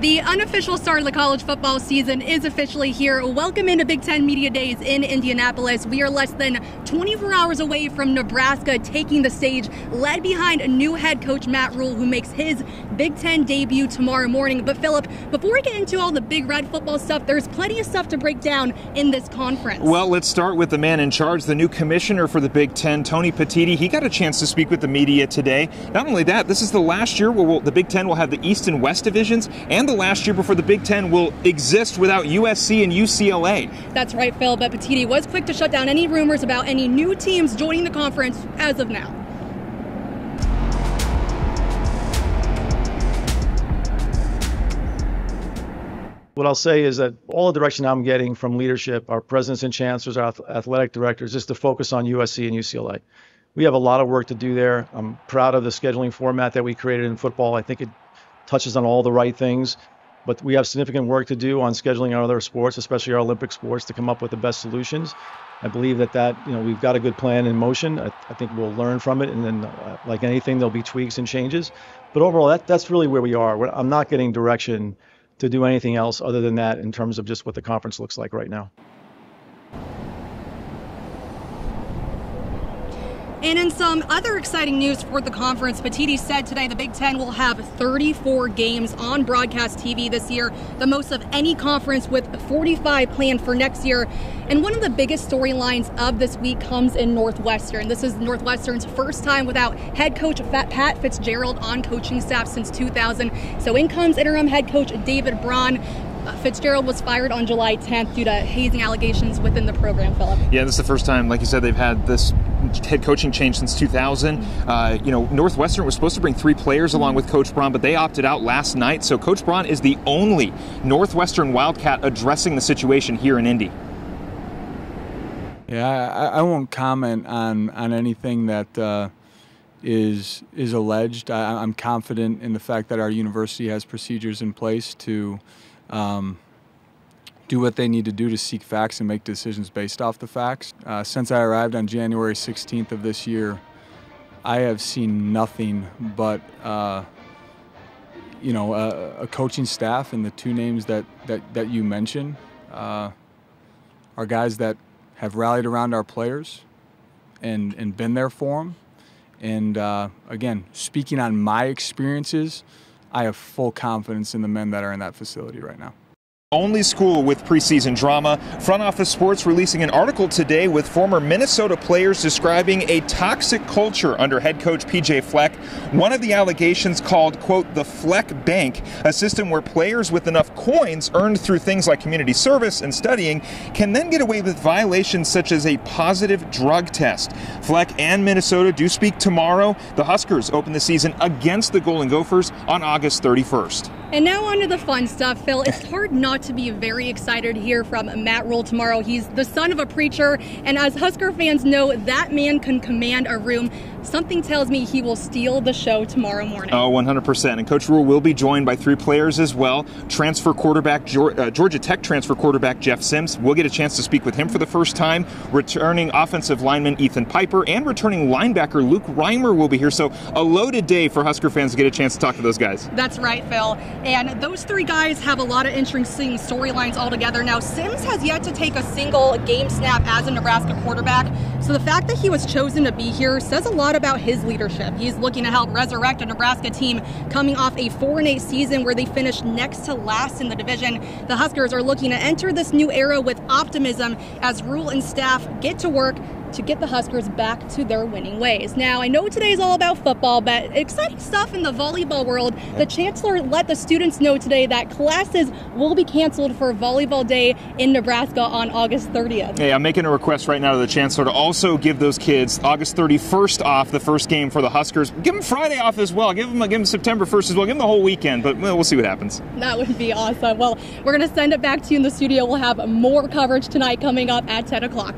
The unofficial start of the college football season is officially here. Welcome into Big Ten Media Days in Indianapolis. We are less than 24 hours away from Nebraska taking the stage, led behind a new head coach, Matt-Rhule, who makes his Big Ten debut tomorrow morning. But Philip, before we get into all the big red football stuff, there's plenty of stuff to break down in this conference. Well, let's start with the man in charge, the new commissioner for the Big Ten, Tony-Petiti. He got a chance to speak with the media today. Not only that, this is the last year where the Big Ten will have the East and West divisions, and the last year before the Big Ten will exist without USC and UCLA. That's right, Phil, but Petiti was quick to shut down any rumors about any new teams joining the conference as of now. What I'll say is that all the direction I'm getting from leadership, our presidents and chancellors, our athletic directors, is to focus on USC and UCLA. We have a lot of work to do there. I'm proud of the scheduling format that we created in football. I think it touches on all the right things, but we have significant work to do on scheduling our other sports, especially our Olympic sports, to come up with the best solutions. I believe that we've got a good plan in motion. I think we'll learn from it, and then like anything, there'll be tweaks and changes. But overall, that's really where we are. I'm not getting direction to do anything else other than that in terms of just what the conference looks like right now. And in some other exciting news for the conference, Petiti said today the Big Ten will have 34 games on broadcast TV this year, the most of any conference, with 45 planned for next year. And one of the biggest storylines of this week comes in Northwestern. This is Northwestern's first time without head coach Pat Fitzgerald on coaching staff since 2000. So in comes interim head coach David Braun. Fitzgerald was fired on July 10th due to hazing allegations within the program, Philip. Yeah, this is the first time, like you said, they've had this head coaching change since 2000. Northwestern was supposed to bring 3 players along with Coach Braun, but they opted out last night. So Coach Braun is the only Northwestern Wildcat addressing the situation here in Indy. Yeah, I won't comment on anything that is alleged. I'm confident in the fact that our university has procedures in place to do what they need to do to seek facts and make decisions based off the facts. Since I arrived on January 16th of this year, I have seen nothing but a coaching staff, and the 2 names that you mentioned are guys that have rallied around our players and been there for them. And again, speaking on my experiences, I have full confidence in the men that are in that facility right now. Only school with preseason drama. Front Office Sports releasing an article today with former Minnesota players describing a toxic culture under head coach P.J. Fleck. One of the allegations called, quote, the Fleck Bank, a system where players with enough coins earned through things like community service and studying can then get away with violations such as a positive drug test. Fleck and Minnesota do speak tomorrow. The Huskers open the season against the Golden Gophers on August 31st. And now on to the fun stuff, Phil. It's hard not to be very excited to hear from Matt-Rhule tomorrow. He's the son of a preacher, and as Husker fans know, that man can command a room. Something tells me he will steal the show tomorrow morning. Oh, 100%. And Coach Rhule will be joined by 3 players as well. Transfer quarterback, Georgia Tech transfer quarterback Jeff Sims. We'll get a chance to speak with him for the first time. Returning offensive lineman Ethan Piper and returning linebacker Luke-Reimer will be here. So a loaded day for Husker fans to get a chance to talk to those guys. That's right, Phil. And those 3 guys have a lot of interesting storylines altogether. Now, Sims has yet to take a single game snap as a Nebraska quarterback. So the fact that he was chosen to be here says a lot about his leadership. He's looking to help resurrect a Nebraska team coming off a 4-8 season where they finished next to last in the division. The Huskers are looking to enter this new era with optimism as Rhule and staff get to work to get the Huskers back to their winning ways. Now, I know today is all about football, but exciting stuff in the volleyball world. The chancellor let the students know today that classes will be canceled for Volleyball Day in Nebraska on August 30th. Hey, I'm making a request right now to the chancellor to also give those kids August 31st off, the first game for the Huskers. Give them Friday off as well. Give them September 1st as well. Give them the whole weekend, but we'll see what happens. That would be awesome. Well, we're going to send it back to you in the studio. We'll have more coverage tonight coming up at 10 o'clock.